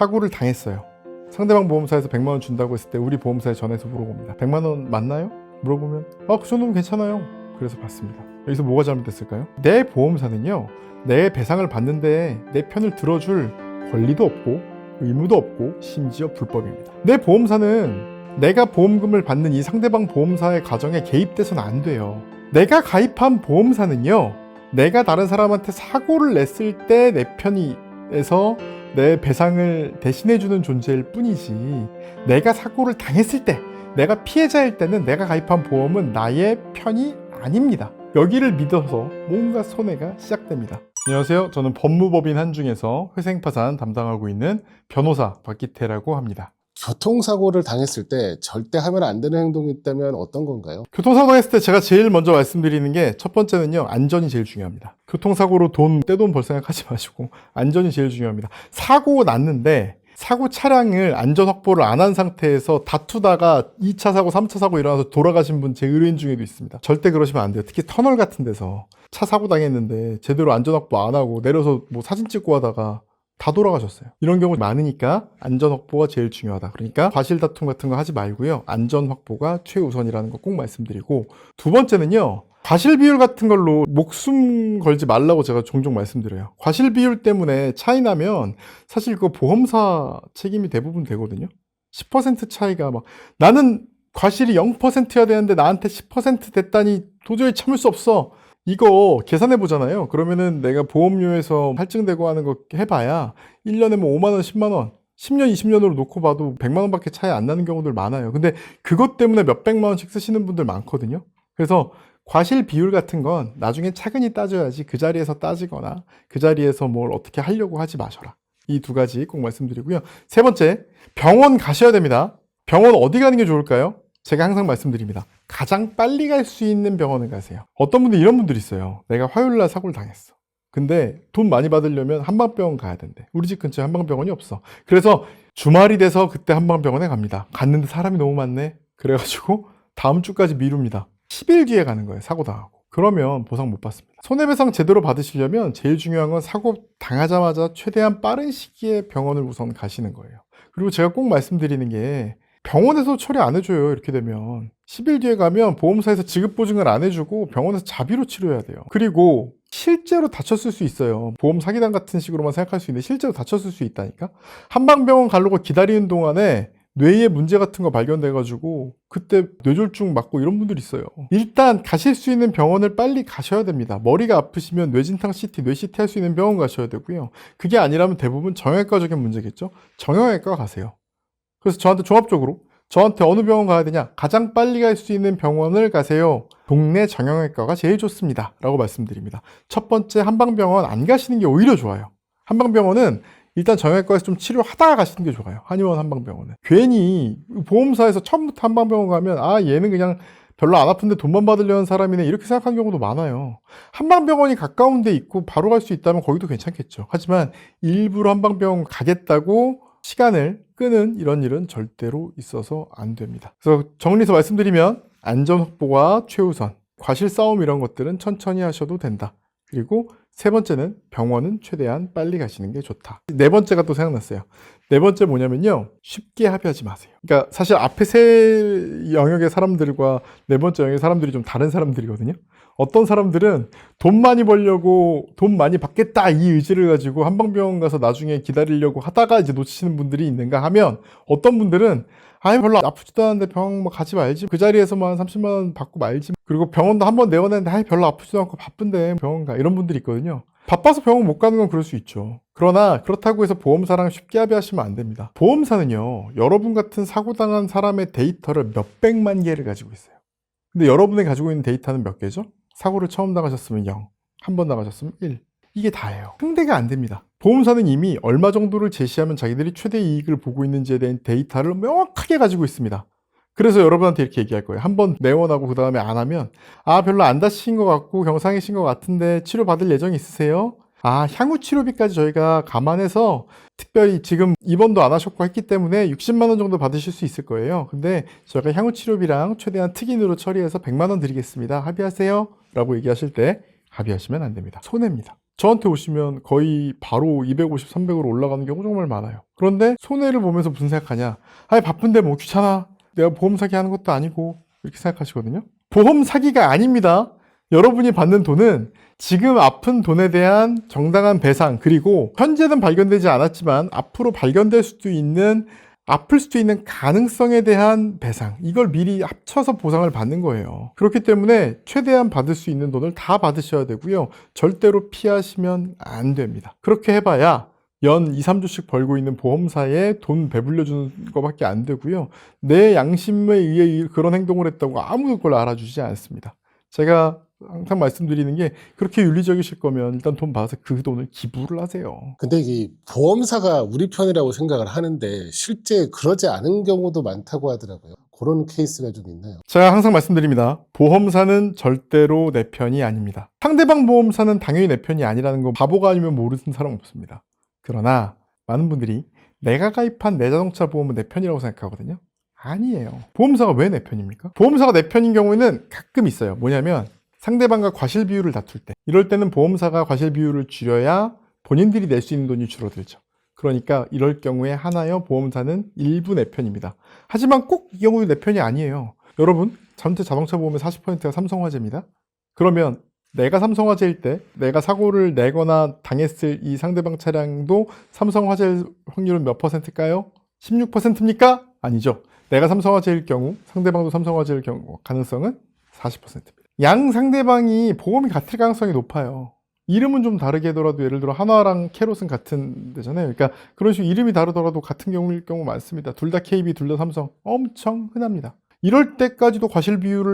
사고를 당했어요. 상대방 보험사에서 100만 원 준다고 했을 때 우리 보험사에 전해서 물어봅니다. 100만 원 맞나요? 물어보면 그 정도면 괜찮아요. 그래서 받습니다. 여기서 뭐가 잘못됐을까요? 내 보험사는요, 내 배상을 받는데 내 편을 들어줄 권리도 없고 의무도 없고 심지어 불법입니다. 내 보험사는 내가 보험금을 받는 이 상대방 보험사의 가정에 개입돼서는 안 돼요. 내가 가입한 보험사는요, 내가 다른 사람한테 사고를 냈을 때 내 편에서 내 배상을 대신해주는 존재일 뿐이지, 내가 사고를 당했을 때, 내가 피해자일 때는 내가 가입한 보험은 나의 편이 아닙니다. 여기를 믿어서 뭔가 손해가 시작됩니다. 안녕하세요. 저는 법무법인 한중에서 회생파산 담당하고 있는 변호사 박기태라고 합니다. 교통사고를 당했을 때 절대 하면 안 되는 행동이 있다면 어떤 건가요? 교통사고 당했을 때 제가 제일 먼저 말씀드리는 게, 첫 번째는요, 안전이 제일 중요합니다. 교통사고로 떼돈 벌 생각하지 마시고 안전이 제일 중요합니다. 사고 났는데 사고 차량을 안전 확보를 안 한 상태에서 다투다가 2차 사고, 3차 사고 일어나서 돌아가신 분 제 의뢰인 중에도 있습니다. 절대 그러시면 안 돼요. 특히 터널 같은 데서 차 사고 당했는데 제대로 안전 확보 안 하고 내려서 뭐 사진 찍고 하다가 다 돌아가셨어요. 이런 경우 많으니까 안전 확보가 제일 중요하다. 그러니까 과실 다툼 같은 거 하지 말고요, 안전 확보가 최우선이라는 거 꼭 말씀드리고, 두 번째는요, 과실 비율 같은 걸로 목숨 걸지 말라고 제가 종종 말씀드려요. 과실 비율 때문에 차이 나면 사실 그 보험사 책임이 대부분 되거든요. 10% 차이가 나는 과실이 0%여야 되는데 나한테 10% 됐다니 도저히 참을 수 없어. 이거 계산해 보잖아요. 그러면은 내가 보험료에서 할증되고 하는 거 해봐야 1년에 뭐 5만 원, 10만 원, 10년, 20년으로 놓고 봐도 100만 원밖에 차이 안 나는 경우들 많아요. 근데 그것 때문에 몇백만 원씩 쓰시는 분들 많거든요. 그래서 과실 비율 같은 건 나중에 차근히 따져야지, 그 자리에서 따지거나 그 자리에서 뭘 어떻게 하려고 하지 마셔라. 이 두 가지 꼭 말씀드리고요. 세 번째, 병원 가셔야 됩니다. 병원 어디 가는 게 좋을까요? 제가 항상 말씀드립니다. 가장 빨리 갈 수 있는 병원을 가세요. 어떤 분들 이런 분들이 있어요. 내가 화요일날 사고를 당했어. 근데 돈 많이 받으려면 한방병원 가야 된대. 우리 집 근처에 한방병원이 없어. 그래서 주말이 돼서 그때 한방병원에 갑니다. 갔는데 사람이 너무 많네. 그래가지고 다음 주까지 미룹니다. 10일 뒤에 가는 거예요, 사고 당하고. 그러면 보상 못 받습니다. 손해배상 제대로 받으시려면 제일 중요한 건 사고 당하자마자 최대한 빠른 시기에 병원을 우선 가시는 거예요. 그리고 제가 꼭 말씀드리는 게, 병원에서 처리 안 해줘요. 이렇게 되면 10일 뒤에 가면 보험사에서 지급보증을 안 해주고 병원에서 자비로 치료해야 돼요. 그리고 실제로 다쳤을 수 있어요. 보험 사기단 같은 식으로만 생각할 수 있는데 실제로 다쳤을 수 있다니까. 한방병원 가려고 기다리는 동안에 뇌에 문제 같은 거 발견돼가지고 그때 뇌졸중 맞고 이런 분들이 있어요. 일단 가실 수 있는 병원을 빨리 가셔야 됩니다. 머리가 아프시면 뇌진탕 CT, 뇌 CT 할 수 있는 병원 가셔야 되고요. 그게 아니라면 대부분 정형외과적인 문제겠죠. 정형외과 가세요. 그래서 저한테 종합적으로, 저한테 어느 병원 가야 되냐? 가장 빨리 갈 수 있는 병원을 가세요. 동네 정형외과가 제일 좋습니다. 라고 말씀드립니다. 첫 번째, 한방병원 안 가시는 게 오히려 좋아요. 한방병원은 일단 정형외과에서 좀 치료하다가 가시는 게 좋아요. 한의원 한방병원은. 괜히 보험사에서 처음부터 한방병원 가면 얘는 그냥 별로 안 아픈데 돈만 받으려는 사람이네, 이렇게 생각하는 경우도 많아요. 한방병원이 가까운 데 있고 바로 갈 수 있다면 거기도 괜찮겠죠. 하지만 일부러 한방병원 가겠다고 시간을 끄는 이런 일은 절대로 있어서 안 됩니다. 그래서 정리해서 말씀드리면, 안전 확보가 최우선, 과실 싸움 이런 것들은 천천히 하셔도 된다. 그리고 세 번째는 병원은 최대한 빨리 가시는 게 좋다. 네 번째가 또 생각났어요. 네 번째 뭐냐면요, 쉽게 합의하지 마세요. 그러니까 사실 앞에 세 영역의 사람들과 네 번째 영역의 사람들이 좀 다른 사람들이거든요. 어떤 사람들은 돈 많이 벌려고 돈 많이 받겠다 이 의지를 가지고 한방병원 가서 나중에 기다리려고 하다가 이제 놓치시는 분들이 있는가 하면, 어떤 분들은 별로 아프지도 않은데 병원 가지 말지, 그 자리에서만 30만 원 받고 말지, 그리고 병원도 한번 내원했는데 별로 아프지도 않고 바쁜데 병원 가, 이런 분들이 있거든요. 바빠서 병원 못 가는 건 그럴 수 있죠. 그러나 그렇다고 해서 보험사랑 쉽게 합의하시면 안 됩니다. 보험사는요, 여러분 같은 사고 당한 사람의 데이터를 몇백만 개를 가지고 있어요. 근데 여러분이 가지고 있는 데이터는 몇 개죠? 사고를 처음 당하셨으면 0, 한 번 당하셨으면 1. 이게 다예요. 상대가 안 됩니다. 보험사는 이미 얼마 정도를 제시하면 자기들이 최대 이익을 보고 있는지에 대한 데이터를 명확하게 가지고 있습니다. 그래서 여러분한테 이렇게 얘기할 거예요. 한번 내원하고 그 다음에 안 하면, 별로 안 다치신 것 같고 경상이신 것 같은데 치료받을 예정이 있으세요? 향후 치료비까지 저희가 감안해서 특별히 지금 입원도 안 하셨고 했기 때문에 60만 원 정도 받으실 수 있을 거예요. 근데 저희가 향후 치료비랑 최대한 특인으로 처리해서 100만 원 드리겠습니다. 합의하세요? 라고 얘기하실 때 합의하시면 안 됩니다. 손해입니다. 저한테 오시면 거의 바로 250, 300으로 올라가는 경우 정말 많아요. 그런데 손해를 보면서 무슨 생각하냐? 아니 바쁜데 뭐 귀찮아. 내가 보험 사기 하는 것도 아니고 이렇게 생각하시거든요. 보험 사기가 아닙니다. 여러분이 받는 돈은 지금 아픈 돈에 대한 정당한 배상, 그리고 현재는 발견되지 않았지만 앞으로 발견될 수도 있는, 아플 수도 있는 가능성에 대한 배상, 이걸 미리 합쳐서 보상을 받는 거예요. 그렇기 때문에 최대한 받을 수 있는 돈을 다 받으셔야 되고요. 절대로 피하시면 안 됩니다. 그렇게 해봐야 연 2, 3주씩 벌고 있는 보험사에 돈 배불려주는 것밖에 안 되고요. 내 양심에 의해 그런 행동을 했다고 아무도 그걸 알아주지 않습니다. 제가 항상 말씀드리는 게, 그렇게 윤리적이실 거면 일단 돈 받아서 그 돈을 기부를 하세요. 근데 이 보험사가 우리 편이라고 생각을 하는데 실제 그러지 않은 경우도 많다고 하더라고요. 그런 케이스가 좀 있나요? 제가 항상 말씀드립니다. 보험사는 절대로 내 편이 아닙니다. 상대방 보험사는 당연히 내 편이 아니라는 거 바보가 아니면 모르는 사람 없습니다. 그러나 많은 분들이 내가 가입한 내 자동차 보험은 내 편이라고 생각하거든요. 아니에요. 보험사가 왜 내 편입니까? 보험사가 내 편인 경우에는 가끔 있어요. 뭐냐면 상대방과 과실 비율을 다툴 때, 이럴 때는 보험사가 과실 비율을 줄여야 본인들이 낼 수 있는 돈이 줄어들죠. 그러니까 이럴 경우에 하나여 보험사는 일부 내 편입니다. 하지만 꼭 이 경우도 내 편이 아니에요. 여러분, 전체 자동차 보험의 40%가 삼성화재입니다. 그러면 내가 삼성화재일 때 내가 사고를 내거나 당했을 이 상대방 차량도 삼성화재 확률은 몇 퍼센트일까요? 16%입니까? 아니죠. 내가 삼성화재일 경우 상대방도 삼성화재일 경우 가능성은 40%입니다. 양 상대방이 보험이 같을 가능성이 높아요. 이름은 좀 다르게 하더라도, 예를 들어 한화랑 캐롯은 같은 데잖아요. 그러니까 그런 식으로 이름이 다르더라도 같은 경우일 경우 많습니다. 둘 다 KB, 둘 다 삼성. 엄청 흔합니다. 이럴 때까지도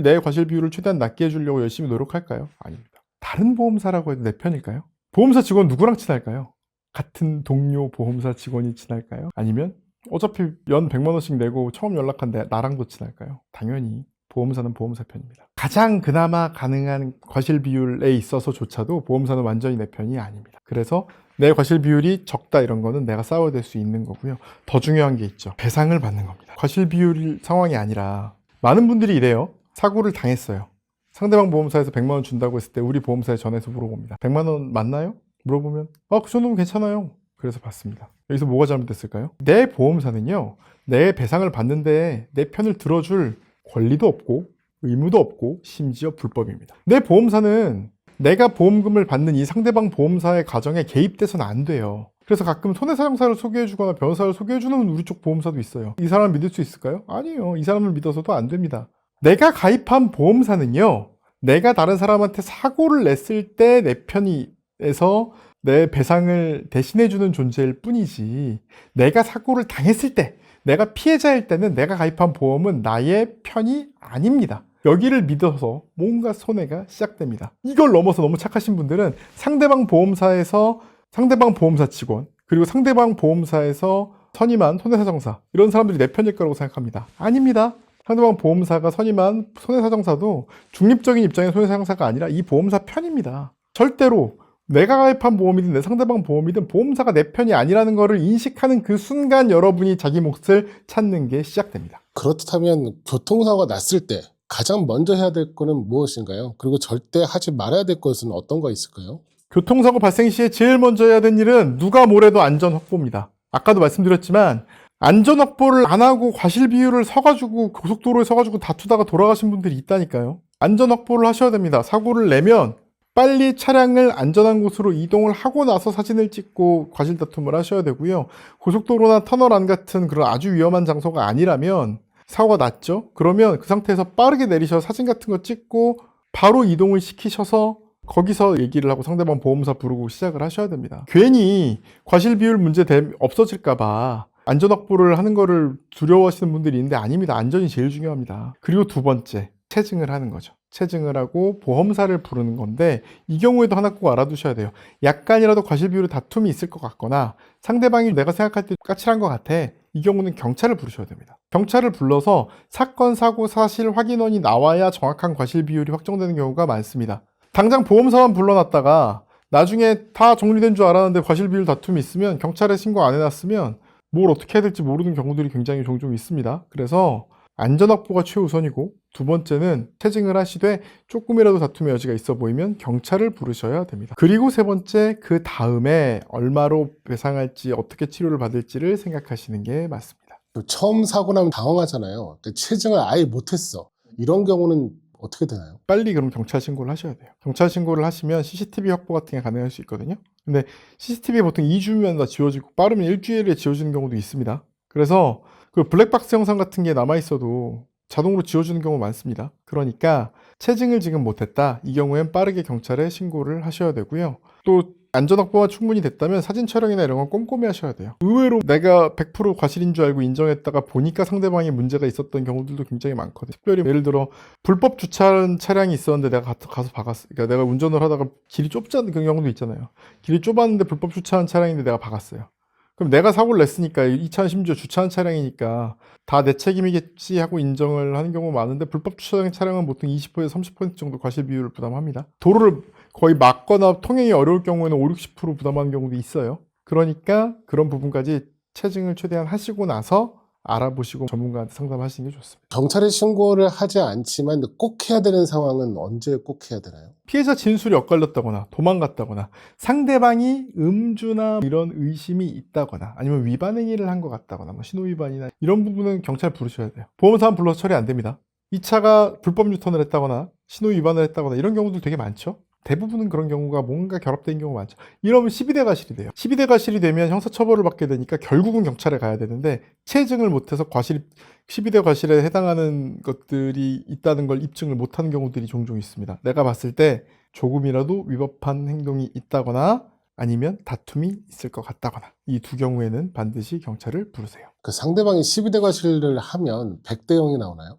내 과실 비율을 최대한 낮게 해주려고 열심히 노력할까요? 아닙니다. 다른 보험사라고 해도 내 편일까요? 보험사 직원 누구랑 친할까요? 같은 동료 보험사 직원이 친할까요? 아니면 어차피 연 100만 원씩 내고 처음 연락한 나랑도 친할까요? 당연히 보험사는 보험사 편입니다. 가장 그나마 가능한 과실 비율에 있어서조차도 보험사는 완전히 내 편이 아닙니다. 그래서 내 과실 비율이 적다 이런 거는 내가 싸워야 될 수 있는 거고요. 더 중요한 게 있죠. 배상을 받는 겁니다. 과실 비율 상황이 아니라, 많은 분들이 이래요. 사고를 당했어요. 상대방 보험사에서 100만 원 준다고 했을 때 우리 보험사에 전해서 물어봅니다. 100만 원 맞나요? 물어보면 그 정도면 괜찮아요. 그래서 받습니다. 여기서 뭐가 잘못됐을까요? 내 보험사는요, 내 배상을 받는데 내 편을 들어줄 권리도 없고 의무도 없고 심지어 불법입니다. 내 보험사는 내가 보험금을 받는 이 상대방 보험사의 가정에 개입돼서는 안 돼요. 그래서 가끔 손해사정사를 소개해주거나 변호사를 소개해주는 우리 쪽 보험사도 있어요. 이 사람을 믿을 수 있을까요? 아니에요. 이 사람을 믿어서도 안 됩니다. 내가 가입한 보험사는요, 내가 다른 사람한테 사고를 냈을 때 내 편에서 내 배상을 대신해주는 존재일 뿐이지, 내가 사고를 당했을 때, 내가 피해자일 때는 내가 가입한 보험은 나의 편이 아닙니다. 여기를 믿어서 뭔가 손해가 시작됩니다. 이걸 넘어서 너무 착하신 분들은 상대방 보험사에서 상대방 보험사 직원, 그리고 상대방 보험사에서 선임한 손해사정사, 이런 사람들이 내 편일 거라고 생각합니다. 아닙니다. 상대방 보험사가 선임한 손해사정사도 중립적인 입장의 손해사정사가 아니라 이 보험사 편입니다. 절대로 내가 가입한 보험이든 내 상대방 보험이든 보험사가 내 편이 아니라는 것을 인식하는 그 순간 여러분이 자기 몫을 찾는 게 시작됩니다. 그렇다면 교통사고가 났을 때 가장 먼저 해야 될 거는 무엇인가요? 그리고 절대 하지 말아야 될 것은 어떤 거 있을까요? 교통사고 발생 시에 제일 먼저 해야 될 일은 누가 뭐래도 안전 확보입니다. 아까도 말씀드렸지만 안전 확보를 안 하고 과실 비율을 서가지고 고속도로에 서가지고 다투다가 돌아가신 분들이 있다니까요. 안전 확보를 하셔야 됩니다. 사고를 내면 빨리 차량을 안전한 곳으로 이동을 하고 나서 사진을 찍고 과실 다툼을 하셔야 되고요. 고속도로나 터널 안 같은 그런 아주 위험한 장소가 아니라면, 사고가 났죠? 그러면 그 상태에서 빠르게 내리셔서 사진 같은 거 찍고 바로 이동을 시키셔서 거기서 얘기를 하고 상대방 보험사 부르고 시작을 하셔야 됩니다. 괜히 과실 비율 문제 없어질까봐 안전 확보를 하는 거를 두려워하시는 분들이 있는데 아닙니다. 안전이 제일 중요합니다. 그리고 두 번째, 체증을 하는 거죠. 체증을 하고 보험사를 부르는 건데, 이 경우에도 하나 꼭 알아두셔야 돼요. 약간이라도 과실 비율의 다툼이 있을 것 같거나 상대방이 내가 생각할 때 까칠한 것 같아, 이 경우는 경찰을 부르셔야 됩니다. 경찰을 불러서 사건, 사고, 사실 확인원이 나와야 정확한 과실 비율이 확정되는 경우가 많습니다. 당장 보험사만 불러놨다가 나중에 다 정리된 줄 알았는데 과실 비율 다툼이 있으면 경찰에 신고 안 해놨으면 뭘 어떻게 해야 될지 모르는 경우들이 굉장히 종종 있습니다. 그래서 안전 확보가 최우선이고, 두 번째는 체증을 하시되 조금이라도 다툼의 여지가 있어 보이면 경찰을 부르셔야 됩니다. 그리고 세 번째, 그 다음에 얼마로 배상할지, 어떻게 치료를 받을지를 생각하시는 게 맞습니다. 처음 사고 나면 당황하잖아요. 그러니까 체증을 아예 못했어. 이런 경우는 어떻게 되나요? 빨리 그럼 경찰 신고를 하셔야 돼요. 경찰 신고를 하시면 CCTV 확보 같은 게 가능할 수 있거든요. 근데 CCTV 보통 2주면 다 지워지고 빠르면 일주일에 지워지는 경우도 있습니다. 그래서 그 블랙박스 영상 같은 게 남아있어도 자동으로 지워주는 경우 많습니다. 그러니까 체증을 지금 못했다. 이 경우엔 빠르게 경찰에 신고를 하셔야 되고요. 또 안전 확보가 충분히 됐다면 사진 촬영이나 이런 건 꼼꼼히 하셔야 돼요. 의외로 내가 100% 과실인 줄 알고 인정했다가 보니까 상대방이 문제가 있었던 경우들도 굉장히 많거든요. 특별히 예를 들어 불법 주차한 차량이 있었는데 내가 가서 박았어. 그러니까 내가 운전을 하다가 길이 좁지 않은 그런 경우도 있잖아요. 길이 좁았는데 불법 주차한 차량인데 내가 박았어요. 그럼 내가 사고를 냈으니까 이 차는 심지어 주차한 차량이니까 다 내 책임이겠지 하고 인정을 하는 경우가 많은데, 불법 주차한 차량은 보통 20%에서 30% 정도 과실 비율을 부담합니다. 도로를 거의 막거나 통행이 어려울 경우에는 5, 60% 부담하는 경우도 있어요. 그러니까 그런 부분까지 체증을 최대한 하시고 나서 알아보시고 전문가한테 상담하시는 게 좋습니다. 경찰에 신고를 하지 않지만 꼭 해야 되는 상황은 언제 꼭 해야 되나요? 피해자 진술이 엇갈렸다거나 도망갔다거나 상대방이 음주나 이런 의심이 있다거나 아니면 위반 행위를 한 것 같다거나 신호위반이나 이런 부분은 경찰 부르셔야 돼요. 보험사만 불러서 처리 안 됩니다. 이 차가 불법 유턴을 했다거나 신호위반을 했다거나 이런 경우들 되게 많죠. 대부분은 그런 경우가 뭔가 결합된 경우가 많죠. 이러면 12대 가실이 돼요. 12대 가실이 되면 형사처벌을 받게 되니까 결국은 경찰에 가야 되는데, 체증을 못해서 12대 과실에 해당하는 것들이 있다는 걸 입증을 못하는 경우들이 종종 있습니다. 내가 봤을 때 조금이라도 위법한 행동이 있다거나 아니면 다툼이 있을 것 같다거나, 이 두 경우에는 반드시 경찰을 부르세요. 그 상대방이 12대 과실을 하면 100대 0이 나오나요?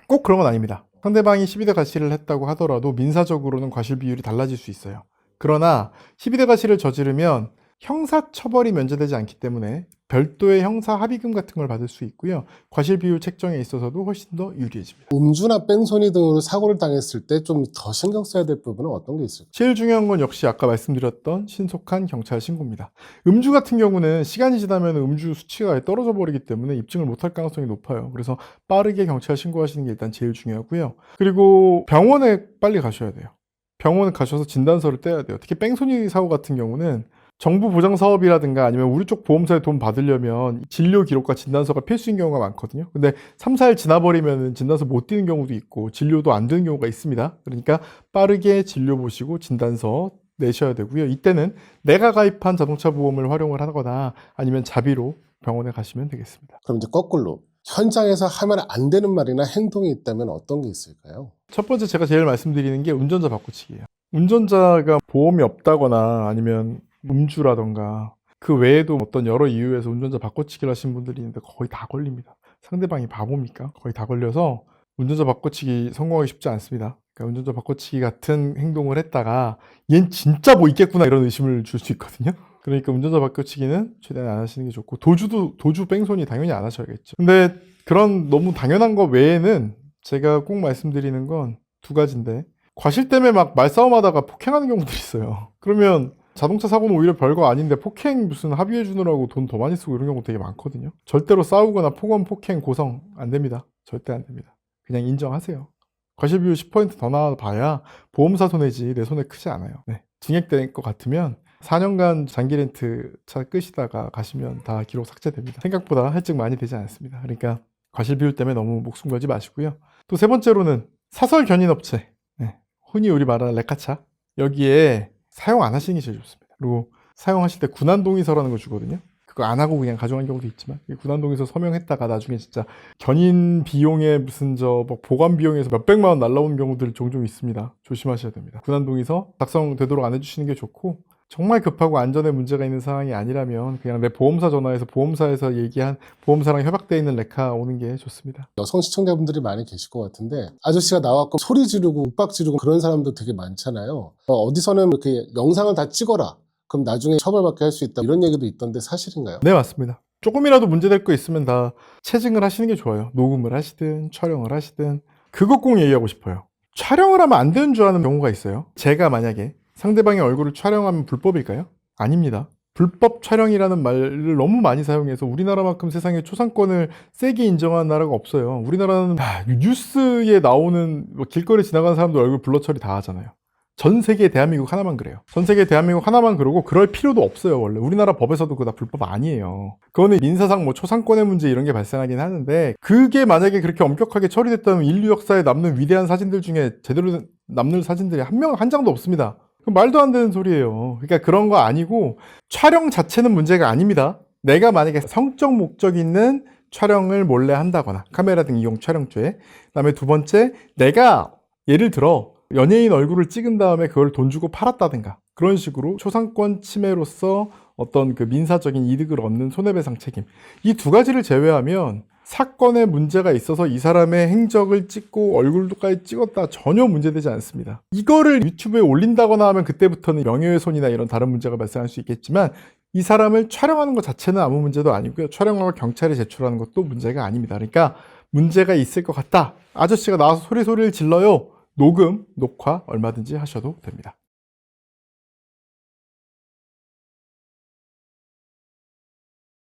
꼭 그런 건 아닙니다. 상대방이 12대 과실을 했다고 하더라도 민사적으로는 과실 비율이 달라질 수 있어요. 그러나 12대 과실을 저지르면 형사처벌이 면제되지 않기 때문에 별도의 형사 합의금 같은 걸 받을 수 있고요. 과실 비율 책정에 있어서도 훨씬 더 유리해집니다. 음주나 뺑소니 등으로 사고를 당했을 때 좀 더 신경 써야 될 부분은 어떤 게 있을까요? 제일 중요한 건 역시 아까 말씀드렸던 신속한 경찰 신고입니다. 음주 같은 경우는 시간이 지나면 음주 수치가 떨어져 버리기 때문에 입증을 못할 가능성이 높아요. 그래서 빠르게 경찰 신고하시는 게 일단 제일 중요하고요. 그리고 병원에 빨리 가셔야 돼요. 병원에 가셔서 진단서를 떼야 돼요. 특히 뺑소니 사고 같은 경우는 정부 보장 사업이라든가 아니면 우리 쪽 보험사에 돈 받으려면 진료 기록과 진단서가 필수인 경우가 많거든요. 근데 3, 4일 지나버리면 진단서 못 띄는 경우도 있고 진료도 안 되는 경우가 있습니다. 그러니까 빠르게 진료 보시고 진단서 내셔야 되고요. 이때는 내가 가입한 자동차 보험을 활용을 하거나 아니면 자비로 병원에 가시면 되겠습니다. 그럼 이제 거꾸로 현장에서 하면 안 되는 말이나 행동이 있다면 어떤 게 있을까요? 첫 번째 제가 제일 말씀드리는 게 운전자 바꿔치기예요. 운전자가 보험이 없다거나 아니면 음주라던가 그 외에도 어떤 여러 이유에서 운전자 바꿔치기를 하신 분들이 있는데 거의 다 걸립니다. 상대방이 바보입니까? 거의 다 걸려서 운전자 바꿔치기 성공하기 쉽지 않습니다. 그러니까 운전자 바꿔치기 같은 행동을 했다가 얜 진짜 뭐 있겠구나 이런 의심을 줄 수 있거든요. 그러니까 운전자 바꿔치기는 최대한 안 하시는 게 좋고, 도주 뺑소니 당연히 안 하셔야겠죠. 근데 그런 너무 당연한 거 외에는 제가 꼭 말씀드리는 건 두 가지인데, 과실 때문에 막 말싸움하다가 폭행하는 경우들이 있어요. 그러면 자동차 사고는 오히려 별거 아닌데 폭행 무슨 합의해 주느라고 돈 더 많이 쓰고 이런 경우 되게 많거든요. 절대로 싸우거나 폭언, 폭행, 고성 안 됩니다. 절대 안 됩니다. 그냥 인정하세요. 과실 비율 10% 더 나와봐야 보험사 손해지 내 손해 크지 않아요. 네. 증액될 것 같으면 4년간 장기 렌트 차 끄시다가 가시면 다 기록 삭제됩니다. 생각보다 할증 많이 되지 않습니다. 그러니까 과실 비율 때문에 너무 목숨 걸지 마시고요. 또 세 번째로는 사설 견인업체, 네. 흔히 우리 말하는 레카차, 여기에 사용 안 하시는 게 제일 좋습니다. 그리고 사용하실 때 군환동의서라는 거 주거든요. 그거 안 하고 그냥 가져간 경우도 있지만 군환동의서 서명했다가 나중에 진짜 견인 비용에 무슨 뭐 보관 비용에서 몇백만 원 날라오는 경우들 종종 있습니다. 조심하셔야 됩니다. 군환동의서 작성되도록 안 해주시는 게 좋고, 정말 급하고 안전에 문제가 있는 상황이 아니라면 그냥 내 보험사 전화해서 보험사에서 얘기한 보험사랑 협약되어 있는 레카 오는 게 좋습니다. 여성 시청자분들이 많이 계실 것 같은데 아저씨가 나왔고 소리 지르고 윽박 지르고 그런 사람도 되게 많잖아요. 어디서는 이렇게 영상을 다 찍어라. 그럼 나중에 처벌받게 할 수 있다. 이런 얘기도 있던데 사실인가요? 네, 맞습니다. 조금이라도 문제될 거 있으면 다 체증을 하시는 게 좋아요. 녹음을 하시든 촬영을 하시든. 그거 꼭 얘기하고 싶어요. 촬영을 하면 안 되는 줄 아는 경우가 있어요. 제가 만약에 상대방의 얼굴을 촬영하면 불법일까요? 아닙니다. 불법 촬영이라는 말을 너무 많이 사용해서 우리나라만큼 세상에 초상권을 세게 인정하는 나라가 없어요. 우리나라는 뉴스에 나오는 뭐 길거리 지나가는 사람들 얼굴 블러 처리 다 하잖아요. 전 세계 대한민국 하나만 그래요. 전 세계 대한민국 하나만 그러고 그럴 필요도 없어요. 원래 우리나라 법에서도 그거 다 불법 아니에요. 그거는 민사상 뭐 초상권의 문제 이런 게 발생하긴 하는데, 그게 만약에 그렇게 엄격하게 처리됐다면 인류 역사에 남는 위대한 사진들 중에 제대로 남는 사진들이 한 장도 없습니다. 말도 안 되는 소리예요. 그러니까 그런 거 아니고, 촬영 자체는 문제가 아닙니다. 내가 만약에 성적 목적 있는 촬영을 몰래 한다거나 카메라 등 이용 촬영죄, 그다음에 두 번째, 내가 예를 들어 연예인 얼굴을 찍은 다음에 그걸 돈 주고 팔았다든가 그런 식으로 초상권 침해로서 어떤 그 민사적인 이득을 얻는 손해배상 책임, 이 두 가지를 제외하면 사건에 문제가 있어서 이 사람의 행적을 찍고 얼굴까지 찍었다 전혀 문제되지 않습니다. 이거를 유튜브에 올린다거나 하면 그때부터는 명예훼손이나 이런 다른 문제가 발생할 수 있겠지만, 이 사람을 촬영하는 것 자체는 아무 문제도 아니고요. 촬영하고 경찰에 제출하는 것도 문제가 아닙니다. 그러니까 문제가 있을 것 같다, 아저씨가 나와서 소리를 질러요, 녹화 얼마든지 하셔도 됩니다.